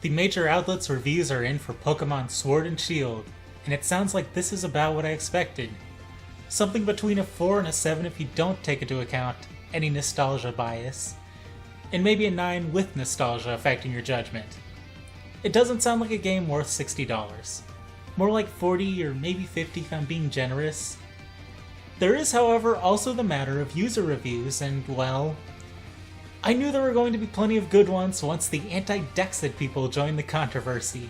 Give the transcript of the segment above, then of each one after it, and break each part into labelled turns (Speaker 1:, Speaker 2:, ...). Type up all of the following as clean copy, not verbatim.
Speaker 1: The major outlets' reviews are in for Pokemon Sword and Shield, and it sounds like this is about what I expected. Something between a 4 and a 7 if you don't take into account any nostalgia bias, and maybe a 9 with nostalgia affecting your judgment. It doesn't sound like a game worth $60. More like 40 or maybe 50 if I'm being generous. There is, however, also the matter of user reviews, and well, I knew there were going to be plenty of good ones once the anti-Dexed people joined the controversy.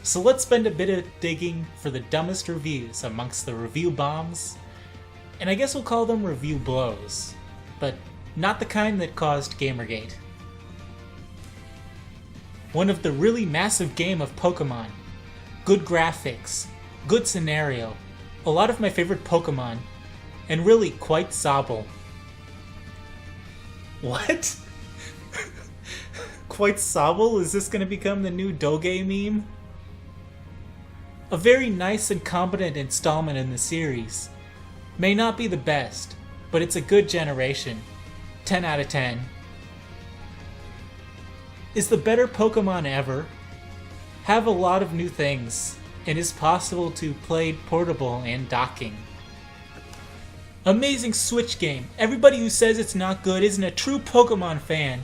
Speaker 1: So let's spend a bit of digging for the dumbest reviews amongst the review bombs, and I guess we'll call them review blows, but not the kind that caused Gamergate. One of the really massive game of Pokemon. Good graphics, good scenario, a lot of my favorite Pokemon, and really quite Sobble. What? Quite Sobble? Is this going to become the new Doge meme? A very nice and competent installment in the series. May not be the best, but it's a good generation. 10 out of 10. Is the better Pokemon ever. Have a lot of new things, and is possible to play portable and docking. Amazing Switch game. Everybody who says it's not good isn't a true Pokemon fan.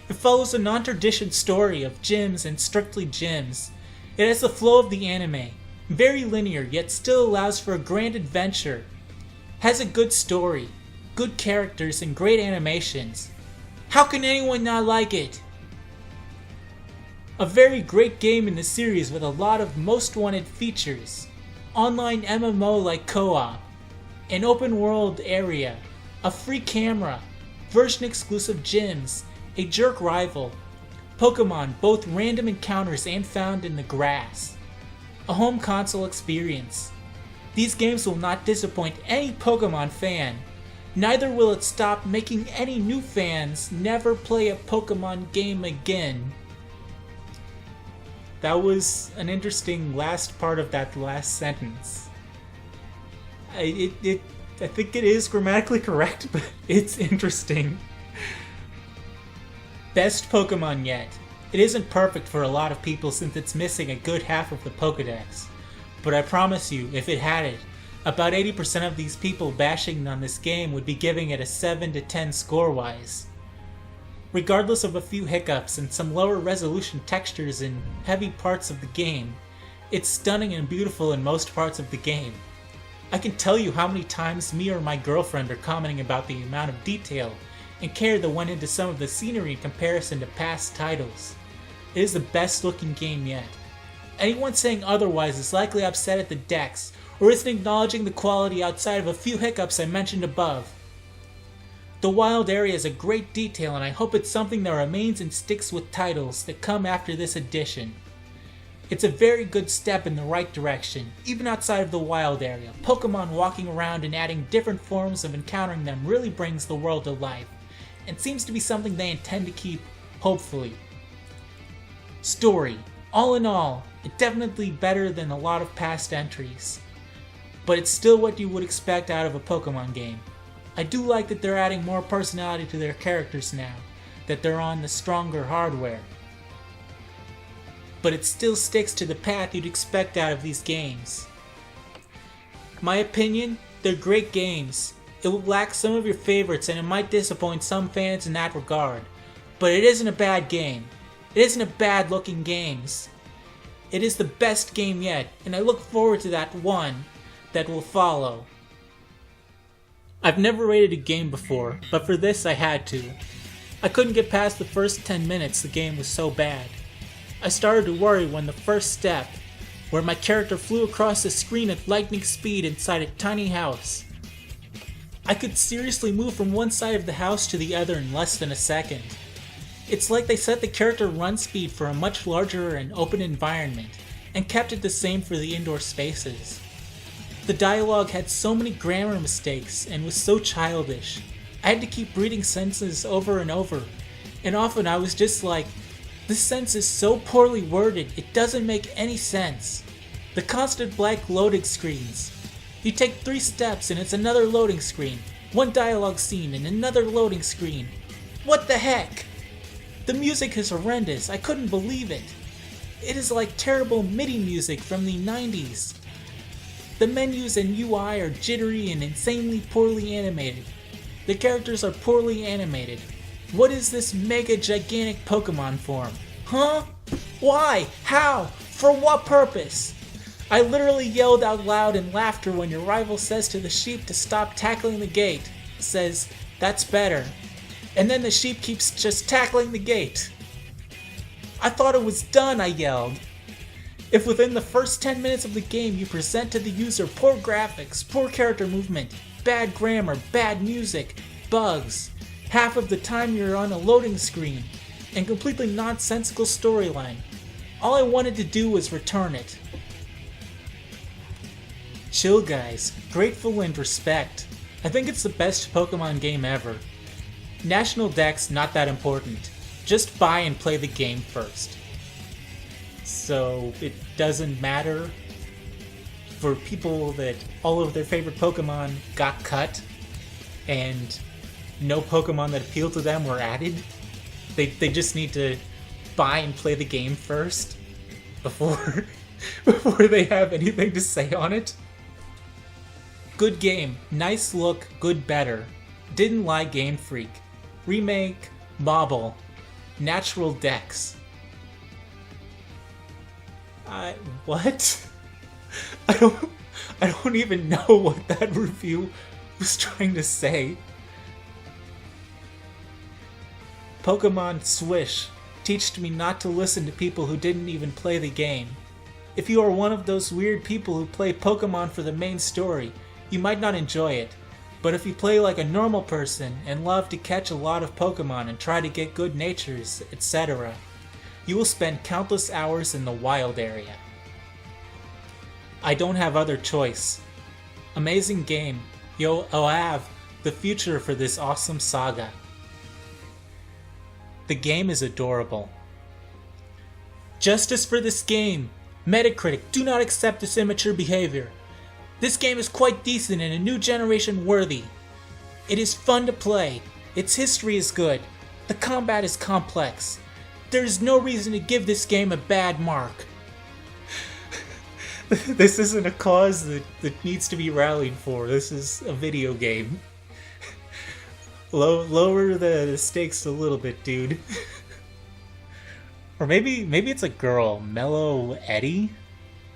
Speaker 1: It follows a non-tradition story of gyms and strictly gyms. It has the flow of the anime. Very linear, yet still allows for a grand adventure. Has a good story, good characters, and great animations. How can anyone not like it? A very great game in the series with a lot of most wanted features. Online MMO like co-op. An open world area, a free camera, version exclusive gyms, a jerk rival, Pokemon, both random encounters and found in the grass, a home console experience. These games will not disappoint any Pokemon fan, neither will it stop making any new fans never play a Pokemon game again. That was an interesting last part of that last sentence. I think it is grammatically correct, but it's interesting. Best Pokemon yet. It isn't perfect for a lot of people since it's missing a good half of the Pokedex, but I promise you, if it had it, about 80% of these people bashing on this game would be giving it a 7 to 10 score-wise. Regardless of a few hiccups and some lower resolution textures in heavy parts of the game, it's stunning and beautiful in most parts of the game. I can tell you how many times me or my girlfriend are commenting about the amount of detail and care that went into some of the scenery in comparison to past titles. It is the best looking game yet. Anyone saying otherwise is likely upset at the Dex or isn't acknowledging the quality outside of a few hiccups I mentioned above. The wild area is a great detail, and I hope it's something that remains and sticks with titles that come after this edition. It's a very good step in the right direction, even outside of the wild area. Pokemon walking around and adding different forms of encountering them really brings the world to life, and seems to be something they intend to keep, hopefully. Story. All in all, it's definitely better than a lot of past entries, but it's still what you would expect out of a Pokemon game. I do like that they're adding more personality to their characters now, that they're on the stronger hardware. But it still sticks to the path you'd expect out of these games. My opinion, they're great games. It will lack some of your favorites and it might disappoint some fans in that regard, but it isn't a bad game. It isn't a bad looking game. It is the best game yet, and I look forward to that one that will follow. I've never rated a game before, but for this I had to. I couldn't get past the first 10 minutes, the game was so bad. I started to worry when the first step, where my character flew across the screen at lightning speed inside a tiny house. I could seriously move from one side of the house to the other in less than a second. It's like they set the character run speed for a much larger and open environment, and kept it the same for the indoor spaces. The dialogue had so many grammar mistakes and was so childish. I had to keep reading sentences over and over, and often I was just like, this sentence is so poorly worded, it doesn't make any sense. The constant blank loading screens. You take 3 steps and it's another loading screen, one dialogue scene and another loading screen. What the heck? The music is horrendous, I couldn't believe it. It is like terrible MIDI music from the 90s. The menus and UI are jittery and insanely poorly animated. The characters are poorly animated. What is this mega gigantic Pokemon form? Huh? Why? How? For what purpose? I literally yelled out loud in laughter when your rival says to the sheep to stop tackling the gate. Says, "That's better." And then the sheep keeps just tackling the gate. I thought it was done, I yelled. If within the first 10 minutes of the game you present to the user poor graphics, poor character movement, bad grammar, bad music, bugs, half of the time you're on a loading screen, and completely nonsensical storyline, all I wanted to do was return it. Chill guys, grateful and respect. I think it's the best Pokemon game ever. National Dex not that important. Just buy and play the game first. So it doesn't matter for people that all of their favorite Pokemon got cut and no Pokemon that appeal to them were added. They just need to buy and play the game first before they have anything to say on it. Good game, nice look, good better. Didn't lie Game Freak. Remake, Mobile, Natural Dex. What? I don't even know what that review was trying to say. Pokemon Swish teached me not to listen to people who didn't even play the game. If you are one of those weird people who play Pokemon for the main story, you might not enjoy it. But if you play like a normal person and love to catch a lot of Pokemon and try to get good natures, etc., you will spend countless hours in the wild area. I don't have other choice. Amazing game. You'll have the future for this awesome saga. The game is adorable. Justice for this game. Metacritic, do not accept this immature behavior. This game is quite decent and a new generation worthy. It is fun to play. Its history is good. The combat is complex. There is no reason to give this game a bad mark. This isn't a cause that needs to be rallied for. This is a video game. Lower the stakes a little bit, dude. Or maybe it's a girl. Mellow Eddie?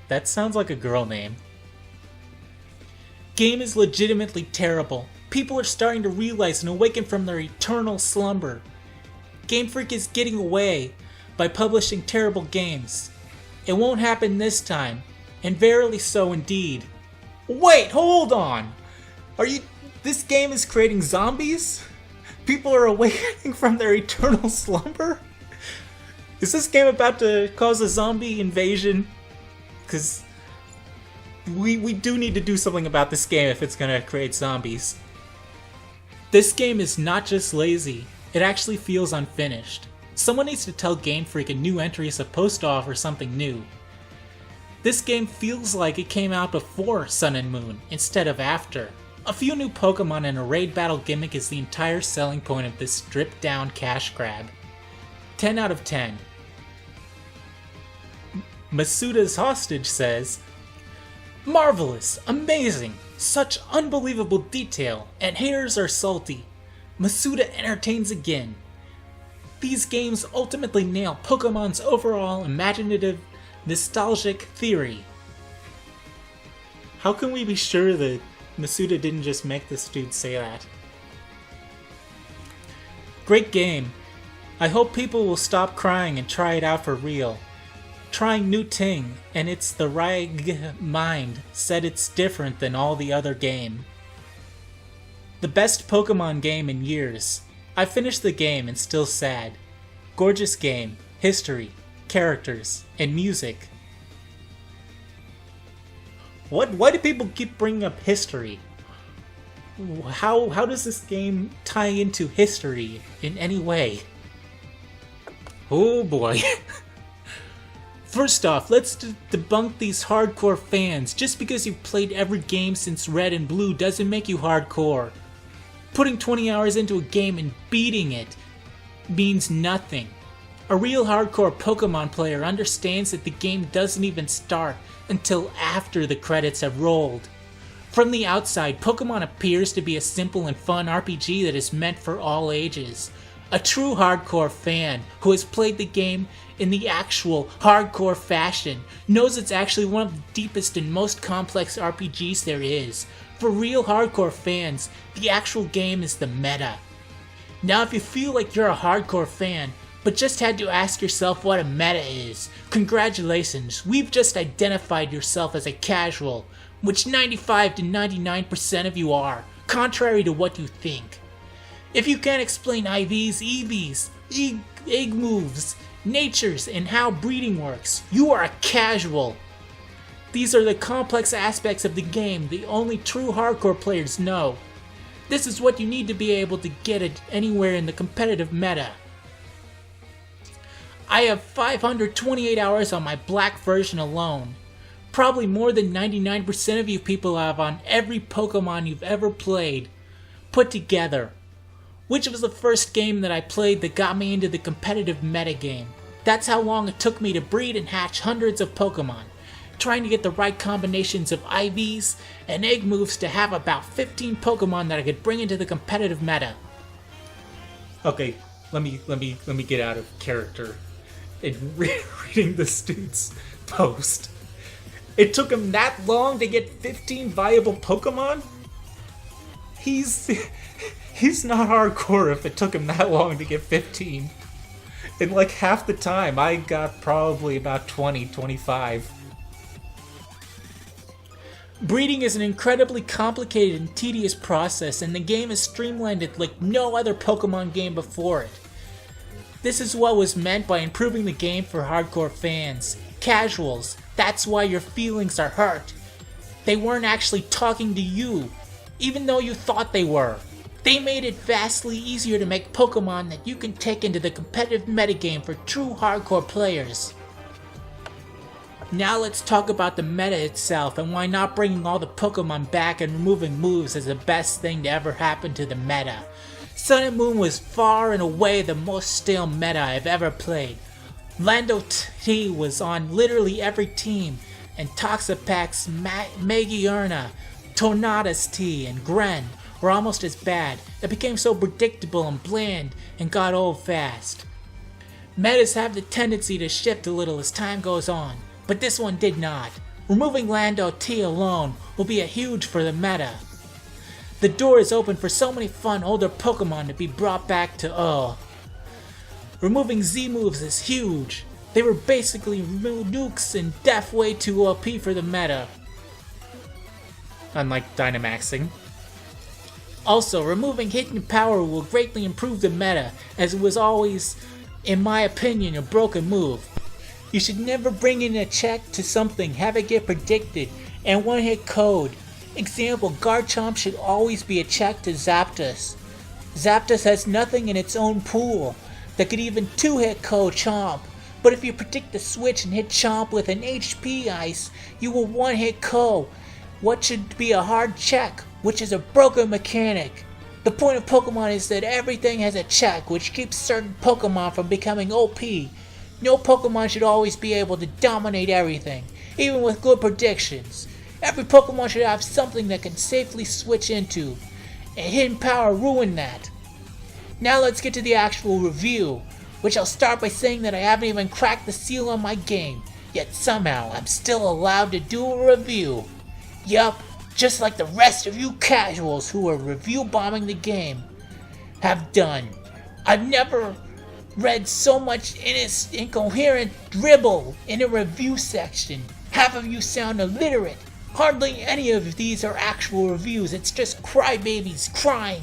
Speaker 1: That sounds like a girl name. Game is legitimately terrible. People are starting to realize and awaken from their eternal slumber. Game Freak is getting away by publishing terrible games. It won't happen this time, and verily so indeed. Wait, hold on! This game is creating zombies? People are awakening from their eternal slumber? Is this game about to cause a zombie invasion? Because we do need to do something about this game if it's gonna create zombies. This game is not just lazy, it actually feels unfinished. Someone needs to tell Game Freak a new entry is supposed to offer something new. This game feels like it came out before Sun and Moon, instead of after. A few new Pokemon and a raid battle gimmick is the entire selling point of this stripped down cash grab. 10 out of 10. Masuda's Hostage says, "Marvelous, amazing, such unbelievable detail, and haters are salty. Masuda entertains again. These games ultimately nail Pokemon's overall imaginative, nostalgic theory." How can we be sure that Masuda didn't just make this dude say that? Great game. I hope people will stop crying and try it out for real. Trying new ting, and it's the right mind said it's different than all the other game. The best Pokemon game in years. I finished the game and still sad. Gorgeous game, history, characters, and music. Why do people keep bringing up history? How does this game tie into history in any way? Oh boy. First off, let's debunk these hardcore fans. Just because you've played every game since Red and Blue doesn't make you hardcore. Putting 20 hours into a game and beating it means nothing. A real hardcore Pokemon player understands that the game doesn't even start until after the credits have rolled. From the outside, Pokemon appears to be a simple and fun RPG that is meant for all ages. A true hardcore fan who has played the game in the actual hardcore fashion knows it's actually one of the deepest and most complex RPGs there is. For real hardcore fans, the actual game is the meta. Now if you feel like you're a hardcore fan, but just had to ask yourself what a meta is, congratulations, we've just identified yourself as a casual, which 95 to 99% of you are, contrary to what you think. If you can't explain IVs, EVs, egg moves, natures, and how breeding works, you are a casual. These are the complex aspects of the game the only true hardcore players know. This is what you need to be able to get it anywhere in the competitive meta. I have 528 hours on my black version alone. Probably more than 99% of you people have on every Pokemon you've ever played, put together. Which was the first game that I played that got me into the competitive metagame. That's how long it took me to breed and hatch hundreds of Pokemon, trying to get the right combinations of IVs and egg moves to have about 15 Pokemon that I could bring into the competitive meta. Okay, let me get out of character in reading this dude's post. It took him that long to get 15 viable Pokemon? He's not hardcore if it took him that long to get 15. In like half the time, I got probably about 20, 25. Breeding is an incredibly complicated and tedious process, and the game is streamlined like no other Pokemon game before it. This is what was meant by improving the game for hardcore fans. Casuals, that's why your feelings are hurt. They weren't actually talking to you, even though you thought they were. They made it vastly easier to make Pokemon that you can take into the competitive metagame for true hardcore players. Now let's talk about the meta itself and why not bringing all the Pokemon back and removing moves is the best thing to ever happen to the meta. Sun and Moon was far and away the most stale meta I've ever played. Lando T was on literally every team, and Toxapex, Magiurna, Tornadus T, and Gren were almost as bad. It became so predictable and bland and got old fast. Metas have the tendency to shift a little as time goes on, but this one did not. Removing Lando T alone will be a huge for the meta. The door is open for so many fun older Pokemon to be brought back to Removing Z moves is huge. They were basically nukes and def way too OP for the meta. Unlike Dynamaxing. Also, removing Hidden Power will greatly improve the meta, as it was always, in my opinion, a broken move. You should never bring in a check to something, have it get predicted, and one-hit code. Example, Garchomp should always be a check to Zapdos. Zapdos has nothing in its own pool that could even two-hit code Chomp, but if you predict the switch and hit Chomp with an HP Ice, you will one-hit KO what should be a hard check, which is a broken mechanic. The point of Pokemon is that everything has a check, which keeps certain Pokemon from becoming OP. No Pokemon should always be able to dominate everything, even with good predictions. Every Pokemon should have something that can safely switch into, and Hidden Power ruined that. Now let's get to the actual review, which I'll start by saying that I haven't even cracked the seal on my game, yet somehow I'm still allowed to do a review. Yup, just like the rest of you casuals who are review bombing the game have done. I've never read so much incoherent dribble in a review section. Half of you sound illiterate. Hardly any of these are actual reviews, it's just crybabies crying.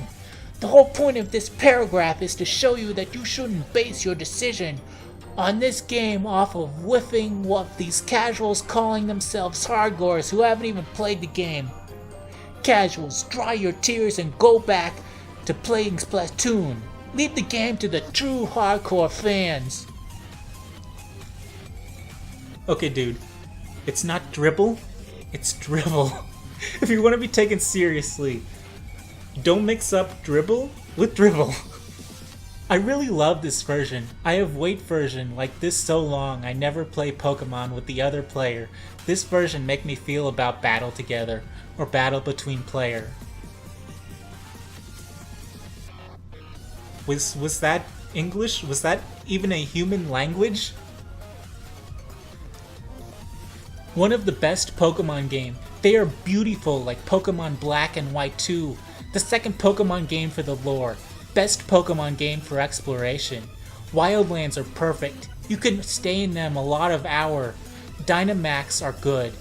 Speaker 1: The whole point of this paragraph is to show you that you shouldn't base your decision on this game off of whiffing what these casuals calling themselves hardcores who haven't even played the game. Casuals, dry your tears and go back to playing Splatoon. Leave the game to the true hardcore fans. Okay, dude. It's not dribble, it's drivel. If you want to be taken seriously, don't mix up dribble with drivel. I really love this version. I have wait version like this so long I never play Pokemon with the other player. This version make me feel about battle together, or battle between player. Was that English? Was that even a human language? One of the best Pokemon game. They are beautiful like Pokemon Black and White 2. The second Pokemon game for the lore. Best Pokemon game for exploration. Wildlands are perfect. You can stay in them a lot of hours. Dynamax are good.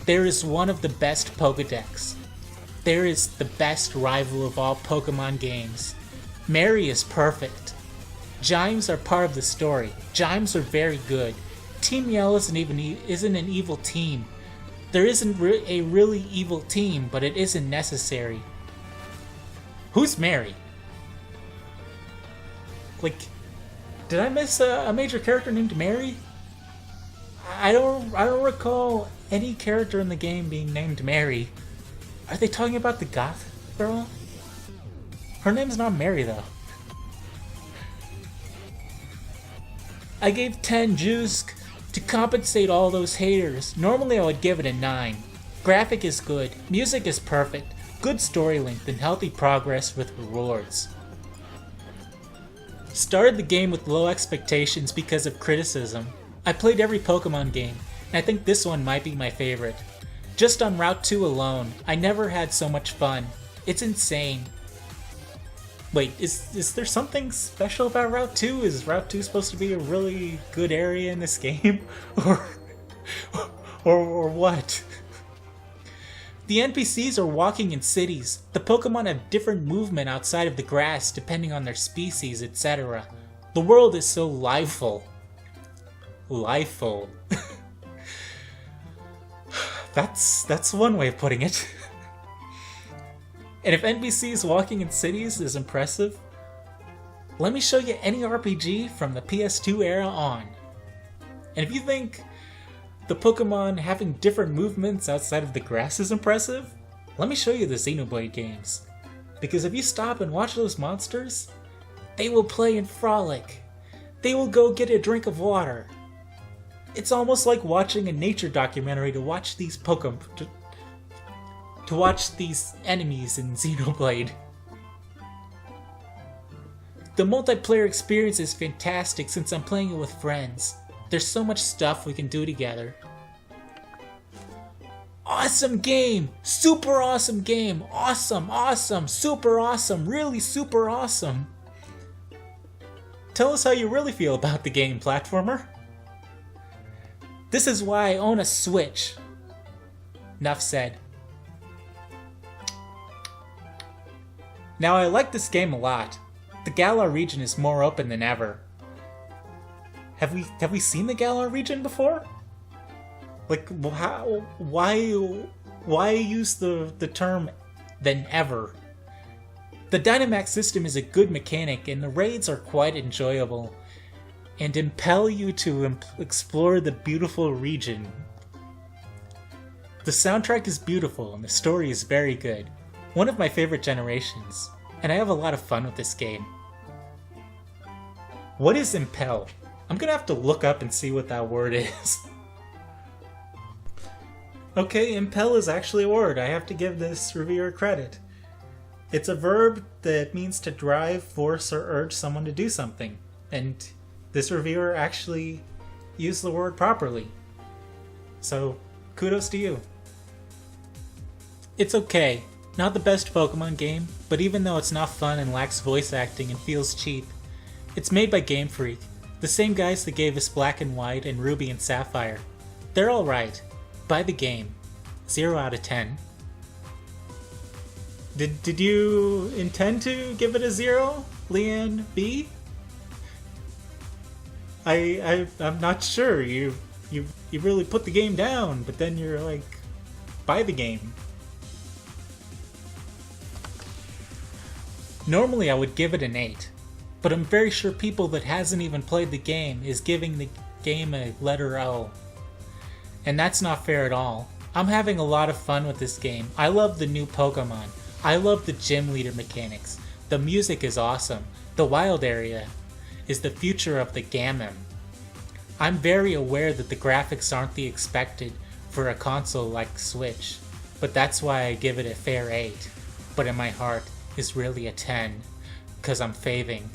Speaker 1: There is one of the best Pokedex. There is the best rival of all Pokemon games. Mary is perfect. Gymes are part of the story. Gymes are very good. Team Yell isn't an evil team. There isn't a really evil team, but it isn't necessary. Who's Mary? Like, did I miss a major character named Mary? I don't recall any character in the game being named Mary. Are they talking about the goth girl? Her name's not Mary though. I gave 10 Juice to compensate all those haters. Normally I would give it a 9. Graphic is good, music is perfect, good story length, and healthy progress with rewards. Started the game with low expectations because of criticism. I played every Pokemon game, and I think this one might be my favorite. Just on Route 2 alone, I never had so much fun. It's insane. Wait, is there something special about Route 2? Is Route 2 supposed to be a really good area in this game? Or what? The NPCs are walking in cities. The Pokemon have different movement outside of the grass depending on their species, etc. The world is so liveful. Liveful. That's one way of putting it. And if NPCs walking in cities is impressive, let me show you any RPG from the PS2 era on. And if you think the Pokemon having different movements outside of the grass is impressive, let me show you the Xenoblade games. Because if you stop and watch those monsters, they will play and frolic. They will go get a drink of water. It's almost like watching a nature documentary to watch these Pokemon, to watch these enemies in Xenoblade. The multiplayer experience is fantastic since I'm playing it with friends. There's so much stuff we can do together. Awesome game! Super awesome game! Awesome, awesome, super awesome, really super awesome! Tell us how you really feel about the game, platformer. This is why I own a Switch. Enough said. Now I like this game a lot. The Galar region is more open than ever. Have we seen the Galar region before? Like, why use the term than ever? The Dynamax system is a good mechanic and the raids are quite enjoyable and impel you to explore the beautiful region. The soundtrack is beautiful and the story is very good. One of my favorite generations, and I have a lot of fun with this game. What is impel? I'm gonna have to look up and see what that word is. Okay, impel is actually a word. I have to give this reviewer credit. It's a verb that means to drive, force, or urge someone to do something. And this reviewer actually used the word properly. So, kudos to you. It's okay. Not the best Pokemon game, but even though it's not fun and lacks voice acting and feels cheap, it's made by Game Freak, the same guys that gave us Black and White and Ruby and Sapphire. They're alright. Buy the game. 0 out of 10. Did you intend to give it a 0, Leanne B? I'm not sure. You really put the game down, but then you're like, buy the game. Normally I would give it an 8, but I'm very sure people that hasn't even played the game is giving the game a letter O. And that's not fair at all. I'm having a lot of fun with this game. I love the new Pokemon. I love the gym leader mechanics. The music is awesome. The wild area is the future of the gammon. I'm very aware that the graphics aren't the expected for a console like Switch, but that's why I give it a fair 8, but in my heart is really a 10, cause I'm faving.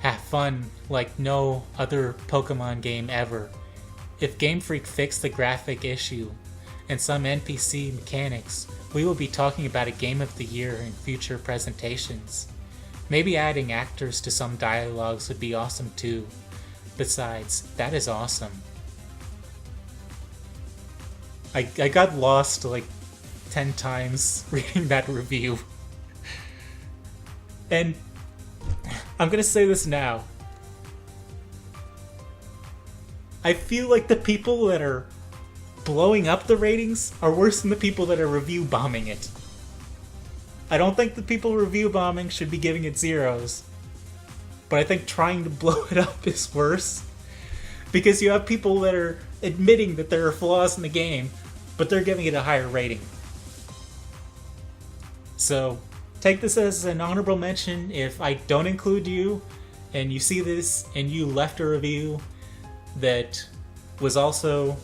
Speaker 1: Have fun like no other Pokemon game ever. If Game Freak fixed the graphic issue and some NPC mechanics, we will be talking about a Game of the Year in future presentations. Maybe adding actors to some dialogues would be awesome too. Besides, that is awesome. I got lost like 10 times reading that review. And I'm gonna say this now. I feel like the people that are blowing up the ratings are worse than the people that are review bombing it. I don't think the people review bombing should be giving it zeros. But I think trying to blow it up is worse. Because you have people that are admitting that there are flaws in the game, but they're giving it a higher rating. So, take this as an honorable mention if I don't include you, and you see this, and you left a review that was also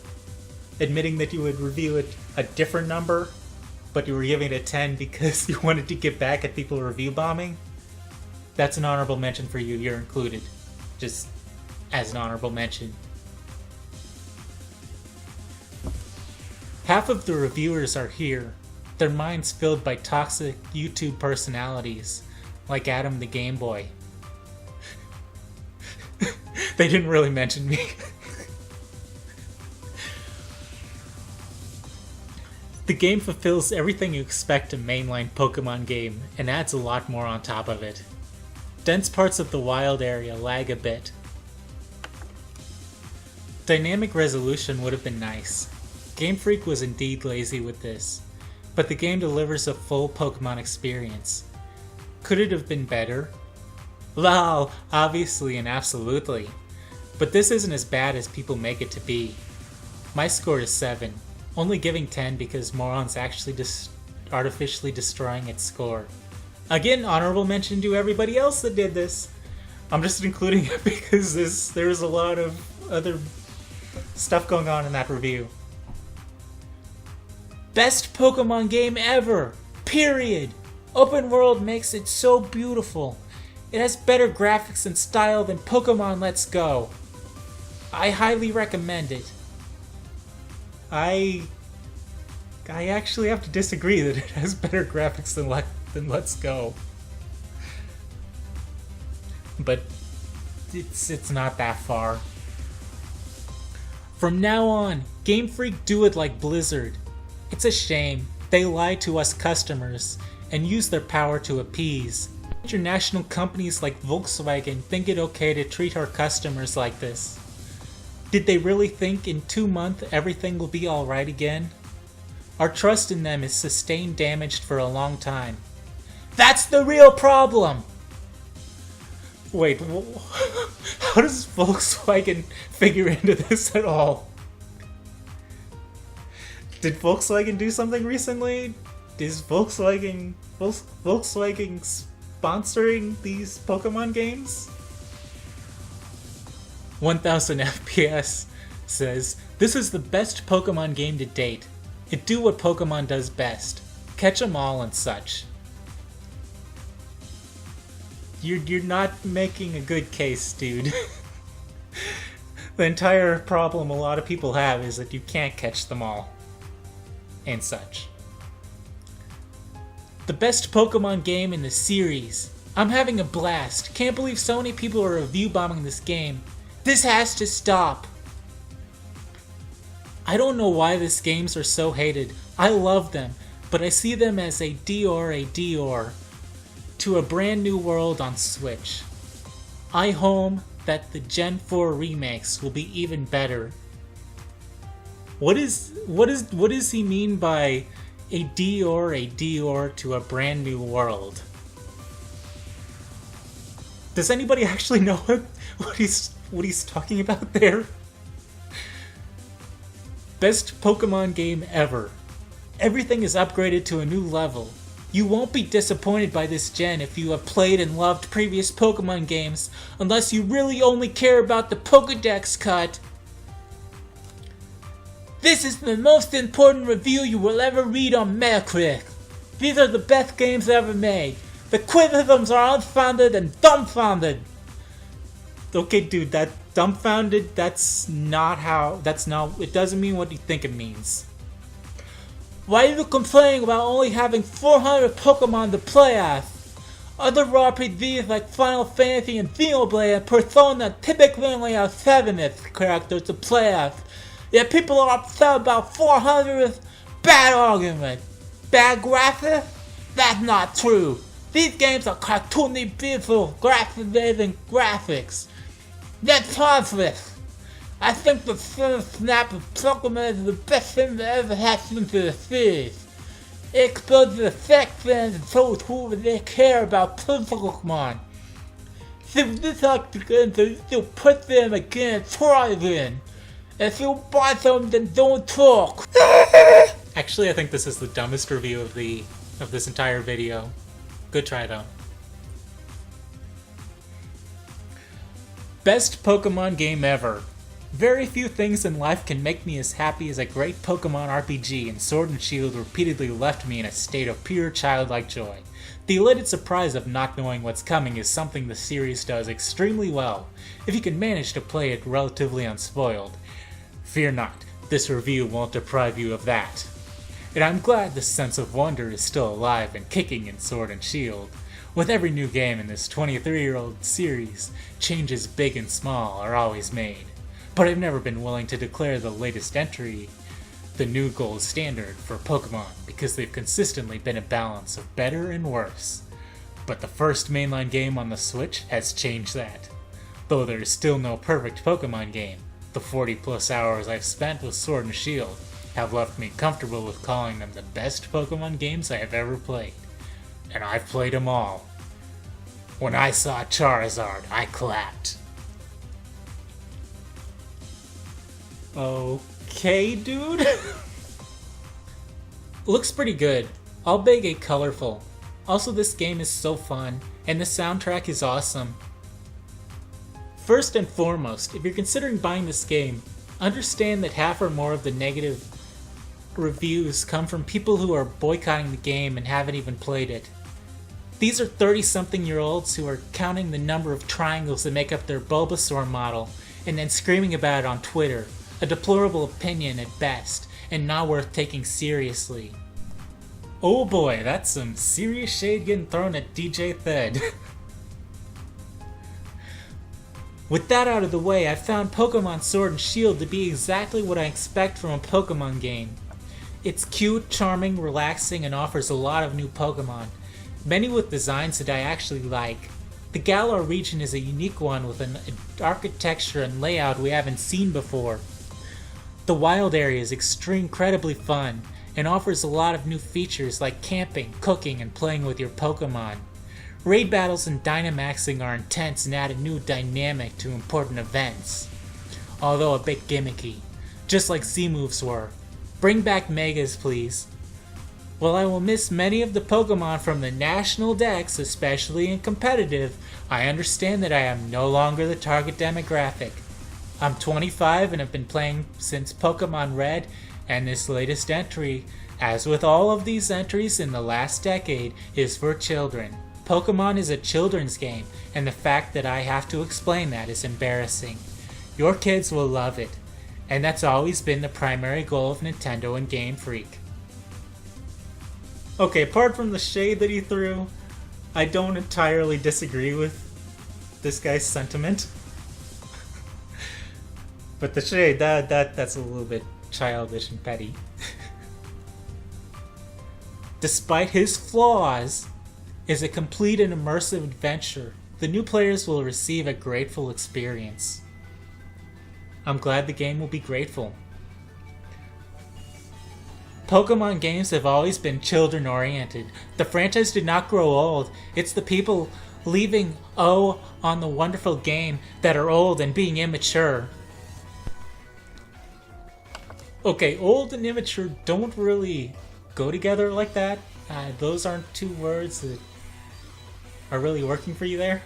Speaker 1: admitting that you would review it a different number, but you were giving it a 10 because you wanted to get back at people review bombing. That's an honorable mention for you. You're included. Just as an honorable mention. Half of the reviewers are here. Their minds filled by toxic YouTube personalities, like Adam the Game Boy. They didn't really mention me. The game fulfills everything you expect a mainline Pokemon game, and adds a lot more on top of it. Dense parts of the wild area lag a bit. Dynamic resolution would have been nice. Game Freak was indeed lazy with this, but the game delivers a full Pokemon experience. Could it have been better? Well, obviously and absolutely. But this isn't as bad as people make it to be. My score is 7, only giving 10 because Moron's actually artificially destroying its score. Again, honorable mention to everybody else that did this. I'm just including it because there's a lot of other stuff going on in that review. Best Pokemon game ever! Period! Open world makes it so beautiful. It has better graphics and style than Pokemon Let's Go. I highly recommend it. I actually have to disagree that it has better graphics than Let's Go. But it's not that far. From now on, Game Freak do it like Blizzard. It's a shame. They lie to us customers and use their power to appease. International companies like Volkswagen think it okay to treat our customers like this. Did they really think in 2 months everything will be alright again? Our trust in them is sustained damaged for a long time. That's the real problem! Wait, how does Volkswagen figure into this at all? Did Volkswagen do something recently? Is Volkswagen sponsoring these Pokemon games? 1000 FPS says, "This is the best Pokemon game to date. It do what Pokemon does best. Catch 'em all and such." You're not making a good case, dude. The entire problem a lot of people have is that you can't catch them all. And such. The best Pokemon game in the series. I'm having a blast. Can't believe so many people are review bombing this game. This has to stop. I don't know why these games are so hated. I love them, but I see them as a Dior to a brand new world on Switch. I hope that the Gen 4 remakes will be even better. What does he mean by a Dior to a brand new world? Does anybody actually know what he's talking about there? Best Pokemon game ever. Everything is upgraded to a new level. You won't be disappointed by this gen if you have played and loved previous Pokemon games, unless you really only care about the Pokédex cut. This is the most important review you will ever read on Metacritic. These are the best games ever made. The criticisms are unfounded and dumbfounded. Okay, dude, that dumbfounded, it doesn't mean what you think it means. Why are you complaining about only having 400 Pokemon to play as? Other RPGs like Final Fantasy and Xenoblade and Persona typically only have 7-ish characters to play as. Yet people are upset about 400. Bad argument. Bad graphics? That's not true. These games are cartoony, beautiful, graphic-amazing graphics. Let's pause this. I think the first snap of Pokemon is the best thing that ever happened to the series. It exposes the sex fans and shows who they care about Pokemon. So this like the games that you put them against Horizon. If you buy them, then don't talk. Actually, I think this is the dumbest review of this entire video. Good try though. Best Pokemon game ever. Very few things in life can make me as happy as a great Pokemon RPG, and Sword and Shield repeatedly left me in a state of pure childlike joy. The elated surprise of not knowing what's coming is something the series does extremely well, if you can manage to play it relatively unspoiled. Fear not, this review won't deprive you of that. And I'm glad the sense of wonder is still alive and kicking in Sword and Shield. With every new game in this 23-year-old series, changes big and small are always made. But I've never been willing to declare the latest entry the new gold standard for Pokemon, because they've consistently been a balance of better and worse. But the first mainline game on the Switch has changed that. Though there is still no perfect Pokemon game, the 40 plus hours I've spent with Sword and Shield have left me comfortable with calling them the best Pokemon games I have ever played. And I've played them all. When I saw Charizard, I clapped. Okay, dude. Looks pretty good, albeit colorful. Also, this game is so fun, and the soundtrack is awesome. First and foremost, if you're considering buying this game, understand that half or more of the negative reviews come from people who are boycotting the game and haven't even played it. These are 30-something-year-olds who are counting the number of triangles that make up their Bulbasaur model and then screaming about it on Twitter. A deplorable opinion at best, and not worth taking seriously. Oh boy, that's some serious shade getting thrown at DJ Thed. With that out of the way, I found Pokemon Sword and Shield to be exactly what I expect from a Pokemon game. It's cute, charming, relaxing, and offers a lot of new Pokemon, many with designs that I actually like. The Galar region is a unique one with an architecture and layout we haven't seen before. The wild area is incredibly fun, and offers a lot of new features like camping, cooking, and playing with your Pokemon. Raid battles and Dynamaxing are intense and add a new dynamic to important events, although a bit gimmicky, just like Z-moves were. Bring back Megas, please. While I will miss many of the Pokemon from the National Dex, especially in competitive, I understand that I am no longer the target demographic. I'm 25 and have been playing since Pokemon Red, and this latest entry, as with all of these entries in the last decade, is for children. Pokemon is a children's game, and the fact that I have to explain that is embarrassing. Your kids will love it, and that's always been the primary goal of Nintendo and Game Freak. Okay, apart from the shade that he threw, I don't entirely disagree with this guy's sentiment. But the shade, that's a little bit childish and petty. Despite his flaws, is a complete and immersive adventure. The new players will receive a grateful experience. I'm glad the game will be grateful. Pokemon games have always been children-oriented. The franchise did not grow old. It's the people leaving on the wonderful game that are old and being immature. Okay, old and immature don't really go together like that. Those aren't two words that are really working for you there.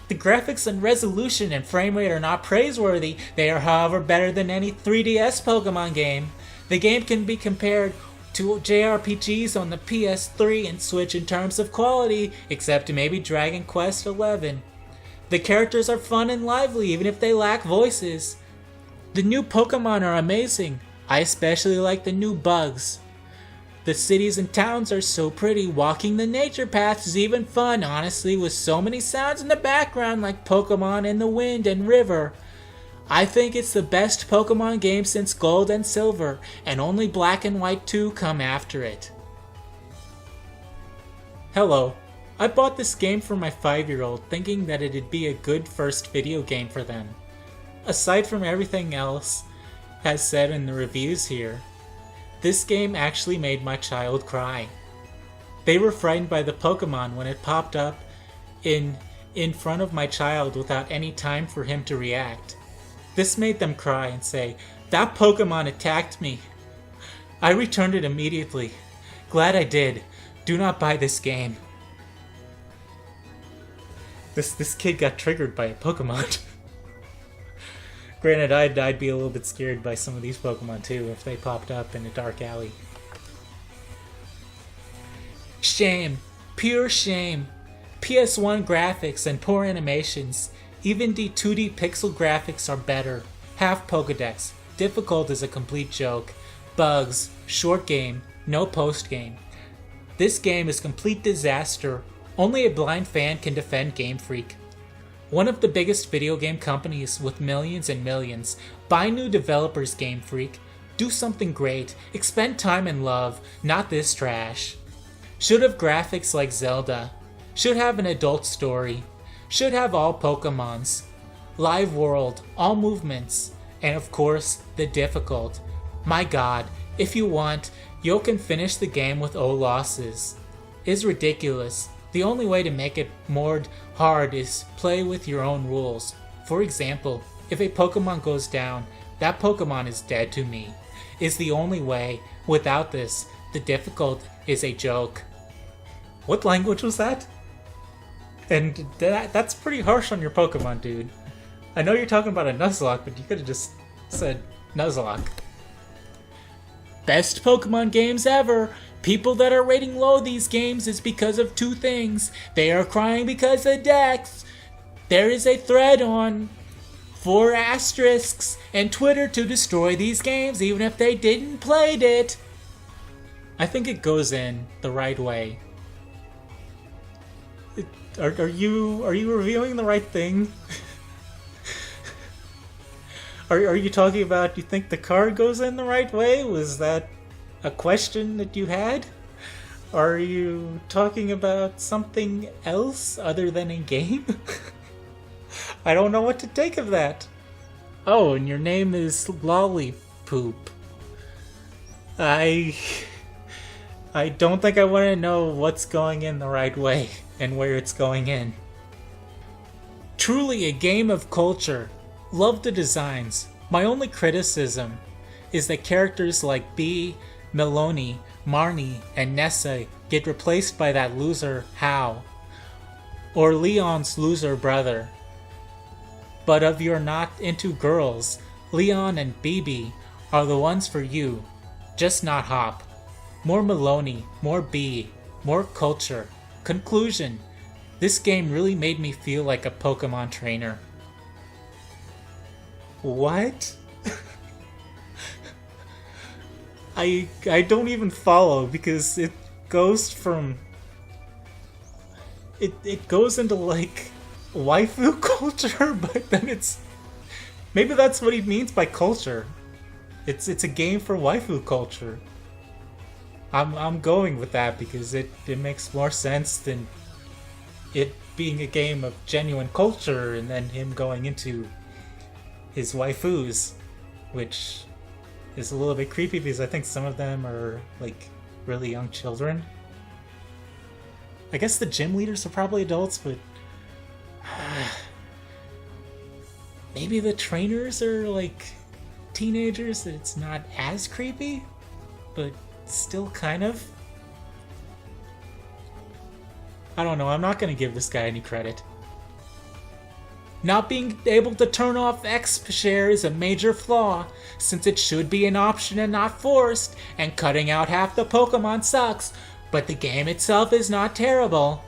Speaker 1: The graphics and resolution and frame rate are not praiseworthy. They are, however, better than any 3DS Pokemon game. The game can be compared to JRPGs on the PS3 and Switch in terms of quality, except maybe Dragon Quest XI. The characters are fun and lively, even if they lack voices. The new Pokemon are amazing. I especially like the new bugs. The cities and towns are so pretty. Walking the nature paths is even fun, honestly, with so many sounds in the background like Pokemon and the wind and river. I think it's the best Pokemon game since Gold and Silver, and only Black and White 2 come after it. Hello. I bought this game for my 5-year-old thinking that it'd be a good first video game for them. Aside from everything else has said in the reviews here, this game actually made my child cry. They were frightened by the Pokemon when it popped up in front of my child without any time for him to react. This made them cry and say, "That Pokemon attacked me." I returned it immediately. Glad I did. Do not buy this game. This kid got triggered by a Pokemon. Granted, I'd be a little bit scared by some of these Pokemon too if they popped up in a dark alley. Shame. Pure shame. PS1 graphics and poor animations. Even the 2D pixel graphics are better. Half Pokedex. Difficult is a complete joke. Bugs. Short game. No post game. This game is complete disaster. Only a blind fan can defend Game Freak. One of the biggest video game companies with millions and millions. Buy new developers, Game Freak. Do something great. Expend time and love, not this trash. Should have graphics like Zelda. Should have an adult story. Should have all Pokemons. Live world, all movements. And of course, the difficult. My god, if you want, you can finish the game with O losses. It's ridiculous. The only way to make it more hard is play with your own rules. For example, if a Pokemon goes down, that Pokemon is dead to me. Is the only way. Without this, the difficult is a joke. What language was that? And that's pretty harsh on your Pokemon, dude. I know you're talking about a Nuzlocke, but you could have just said Nuzlocke. Best Pokemon games ever! People that are rating low these games is because of two things. They are crying because of Dex. There is a thread on 4 asterisks and Twitter to destroy these games even if they didn't played it. I think it goes in the right way. Are you reviewing the right thing? Are you talking about, you think the card goes in the right way? Was that a question that you had? Are you talking about something else other than a game? I don't know what to take of that. Oh, and your name is Lollypoop. I don't think I want to know what's going in the right way and where it's going in. Truly a game of culture. Love the designs. My only criticism is that characters like Bee, Melony, Marnie, and Nessa get replaced by that loser Hao, or Leon's loser brother. But if you're not into girls, Leon and BB are the ones for you, just not Hop. More Melony, more Bee, more culture. Conclusion: this game really made me feel like a Pokemon trainer. What? I don't even follow, because it goes from... It goes into like waifu culture, but then it's... Maybe that's what he means by culture. It's a game for waifu culture. I'm going with that because it makes more sense than it being a game of genuine culture and then him going into his waifus, which is a little bit creepy because I think some of them are like really young children. I guess the gym leaders are probably adults, but maybe the trainers are like teenagers, that it's not as creepy, but still kind of. I don't know, I'm not gonna give this guy any credit. Not being able to turn off X share is a major flaw, since it should be an option and not forced, and cutting out half the Pokemon sucks, but the game itself is not terrible.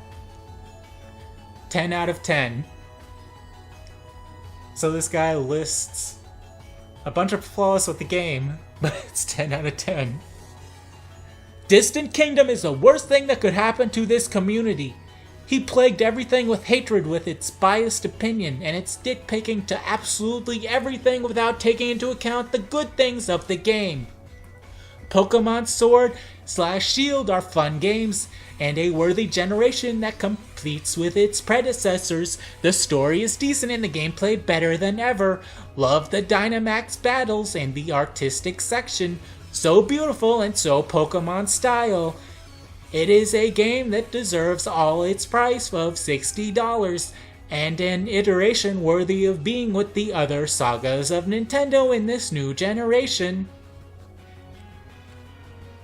Speaker 1: 10 out of 10. So this guy lists a bunch of flaws with the game, but it's 10 out of 10. Distant Kingdom is the worst thing that could happen to this community. He plagued everything with hatred with its biased opinion and its nitpicking to absolutely everything without taking into account the good things of the game. Pokemon Sword / Shield are fun games and a worthy generation that competes with its predecessors. The story is decent and the gameplay better than ever. Love the Dynamax battles and the artistic section. So beautiful and so Pokemon style. It is a game that deserves all its price of $60 and an iteration worthy of being with the other sagas of Nintendo in this new generation.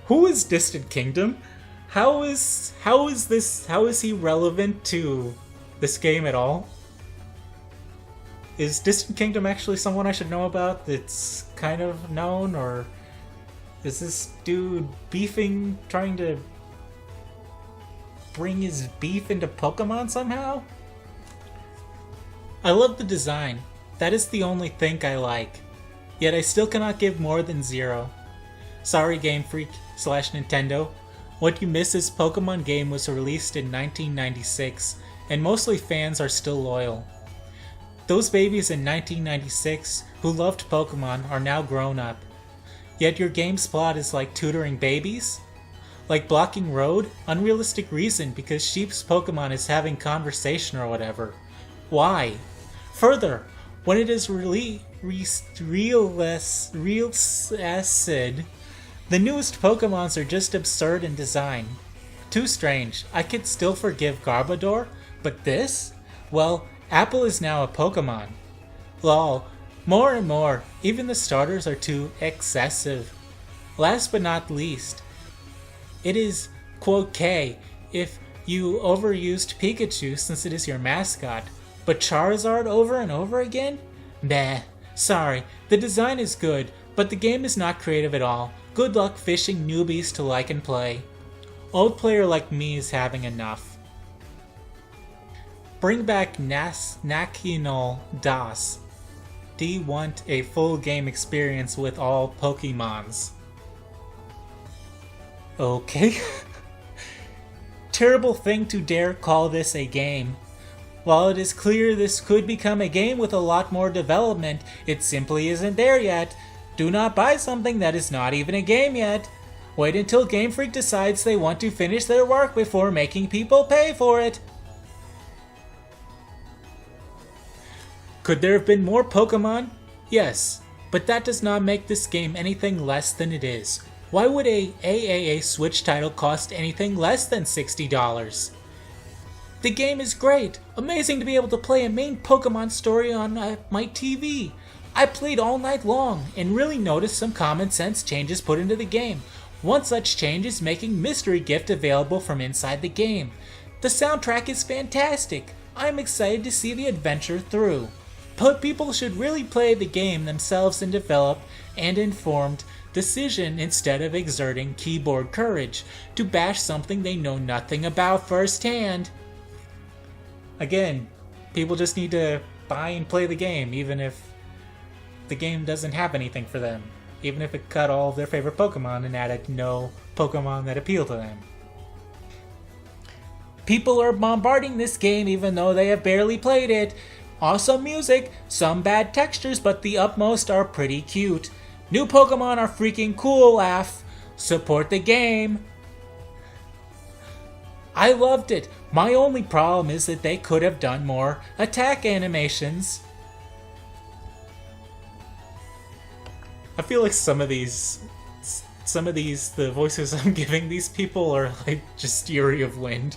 Speaker 1: Who is Distant Kingdom? How is he relevant to this game at all? Is Distant Kingdom actually someone I should know about that's kind of known, or is this dude beefing, trying to bring his beef into Pokemon somehow? I love the design. That is the only thing I like. Yet I still cannot give more than 0. Sorry Game Freak / Nintendo. What you miss is Pokemon game was released in 1996, and mostly fans are still loyal. Those babies in 1996 who loved Pokemon are now grown up. Yet your game's plot is like tutoring babies? Like blocking road? Unrealistic reason because Sheep's Pokemon is having conversation or whatever. Why? Further, when it is realistic, the newest Pokemons are just absurd in design. Too strange. I could still forgive Garbodor, but this? Well, Apple is now a Pokemon. Lol. More and more, even the starters are too excessive. Last but not least, it is, quote, K if you overused Pikachu since it is your mascot, but Charizard over and over again? Meh. Sorry, the design is good, but the game is not creative at all. Good luck fishing newbies to like and play. Old player like me is having enough. Bring back Nakinal Das. Do you want a full game experience with all Pokemons? Okay. Terrible thing to dare call this a game. While it is clear this could become a game with a lot more development, it simply isn't there yet. Do not buy something that is not even a game yet. Wait until Game Freak decides they want to finish their work before making people pay for it. Could there have been more Pokemon? Yes, but that does not make this game anything less than it is. Why would a AAA Switch title cost anything less than $60? The game is great. Amazing to be able to play a main Pokemon story on my TV. I played all night long and really noticed some common sense changes put into the game. One such change is making Mystery Gift available from inside the game. The soundtrack is fantastic. I'm excited to see the adventure through. But people should really play the game themselves and develop an informed decision instead of exerting keyboard courage to bash something they know nothing about firsthand. Again, people just need to buy and play the game, even if the game doesn't have anything for them. Even if it cut all of their favorite Pokemon and added no Pokemon that appeal to them. People are bombarding this game even though they have barely played it. Awesome music, some bad textures, but the utmost are pretty cute. New Pokemon are freaking cool, laugh. Support the game. I loved it. My only problem is that they could have done more attack animations. I feel like some of these, the voices I'm giving these people are like just Fury of Wind.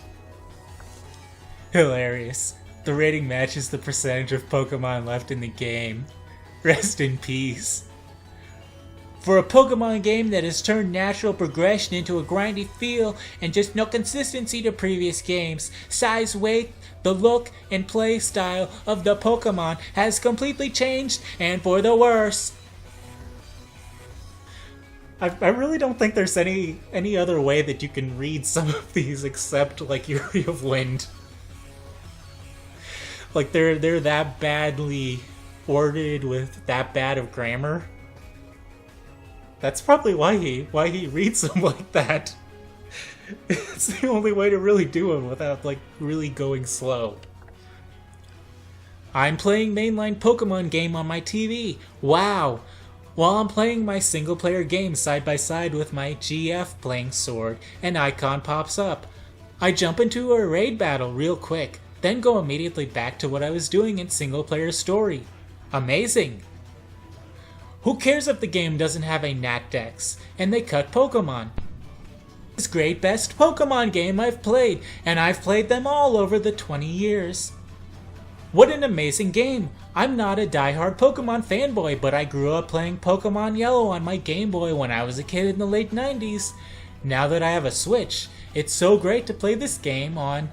Speaker 1: Hilarious. The rating matches the percentage of Pokemon left in the game. Rest in peace. For a Pokemon game that has turned natural progression into a grindy feel and just no consistency to previous games, size, weight, the look and play style of the Pokemon has completely changed, and for the worse. I really don't think there's any other way that you can read some of these except like Fury of Wind. Like they're that badly worded with that bad of grammar. That's probably why he reads them like that. It's the only way to really do them without like really going slow. I'm playing mainline Pokemon game on my TV. Wow. While I'm playing my single player game side by side with my GF playing sword, an icon pops up. I jump into a raid battle real quick, then go immediately back to what I was doing in single player story. Amazing! Who cares if the game doesn't have a Nat Dex, and they cut Pokemon? It's great best Pokemon game I've played, and I've played them all over the 20 years. What an amazing game! I'm not a diehard Pokemon fanboy, but I grew up playing Pokemon Yellow on my Game Boy when I was a kid in the late 90s. Now that I have a Switch, it's so great to play this game on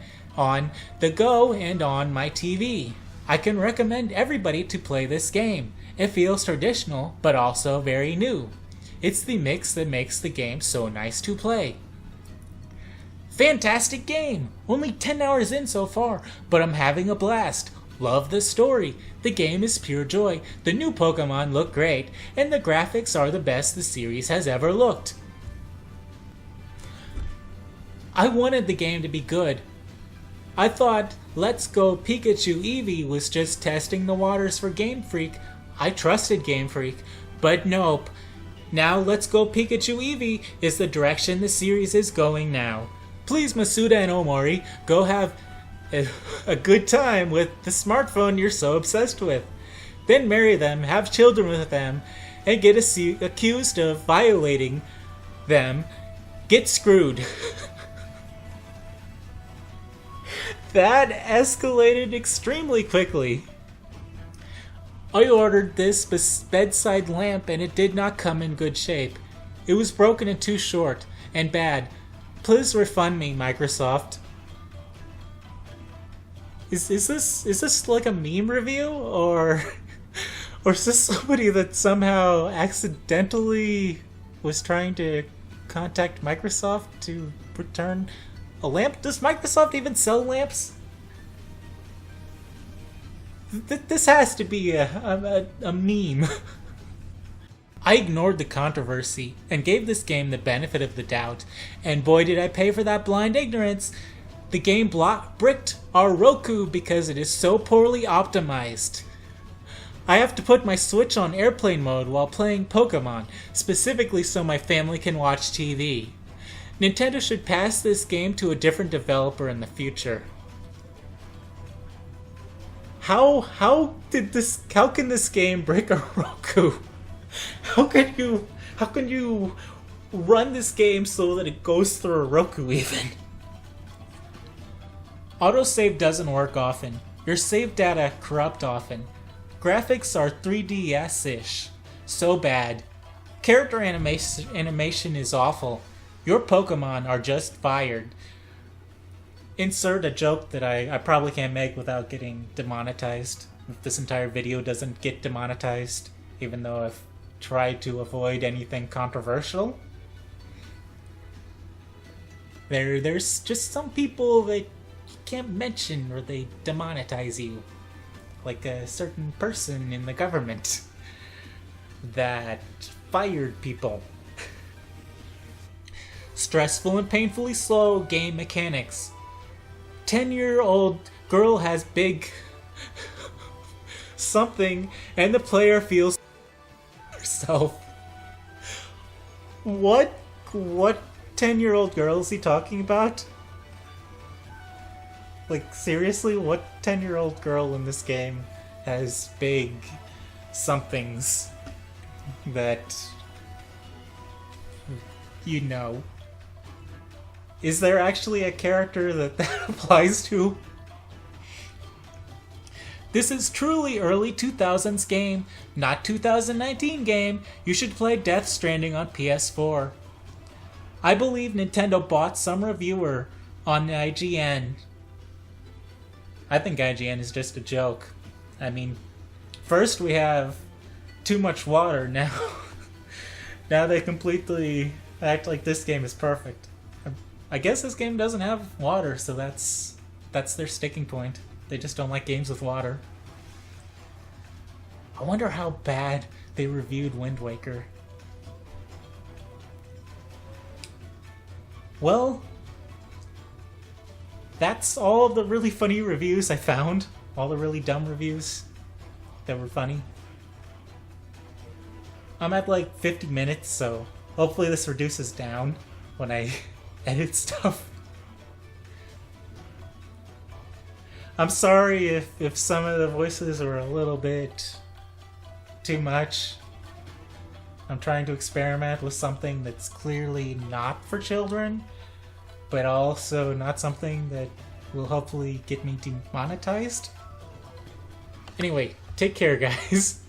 Speaker 1: the go and on my TV. I can recommend everybody to play this game. It feels traditional, but also very new. It's the mix that makes the game so nice to play. Fantastic game! Only 10 hours in so far, but I'm having a blast. Love the story. The game is pure joy. The new Pokemon look great, and the graphics are the best the series has ever looked. I wanted the game to be good. I thought Let's Go Pikachu Eevee was just testing the waters for Game Freak. I trusted Game Freak, but nope. Now Let's Go Pikachu Eevee is the direction the series is going now. Please, Masuda and Omori, go have a good time with the smartphone you're so obsessed with. Then marry them, have children with them, and get accused of violating them. Get screwed. That escalated extremely quickly. I ordered this bedside lamp and it did not come in good shape. It was broken and too short and bad. Please refund me, Microsoft. Is this like a meme review, or is this somebody that somehow accidentally was trying to contact Microsoft to return a lamp? Does Microsoft even sell lamps? This has to be a meme. I ignored the controversy and gave this game the benefit of the doubt, and boy did I pay for that blind ignorance. The game bricked our Roku because it is so poorly optimized. I have to put my Switch on airplane mode while playing Pokemon, specifically so my family can watch TV. Nintendo should pass this game to a different developer in the future. How can this game break a Roku? How can you run this game so that it goes through a Roku even? Autosave doesn't work often. Your save data corrupt often. Graphics are 3DS-ish. So bad. Character animation is awful. Your Pokemon are just fired. Insert a joke that I probably can't make without getting demonetized. If this entire video doesn't get demonetized, even though I've tried to avoid anything controversial. There's just some people that you can't mention or they demonetize you. Like a certain person in the government that fired people. Stressful and painfully slow game mechanics. 10-year-old girl has big something and the player feels herself. What 10-year-old girl is he talking about? Like, seriously, what 10-year-old girl in this game has big somethings that you know? Is there actually a character that applies to? This is truly early 2000s game, not 2019 game. You should play Death Stranding on PS4. I believe Nintendo bought some reviewer on IGN. I think IGN is just a joke. I mean, first we have too much water, now now they completely act like this game is perfect. I guess this game doesn't have water, so that's their sticking point. They just don't like games with water. I wonder how bad they reviewed Wind Waker. Well, that's all of the really funny reviews I found. All the really dumb reviews that were funny. I'm at like 50 minutes, so hopefully this reduces down when I edit stuff. I'm sorry if some of the voices were a little bit too much. I'm trying to experiment with something that's clearly not for children, but also not something that will hopefully get me demonetized. Anyway, take care, guys.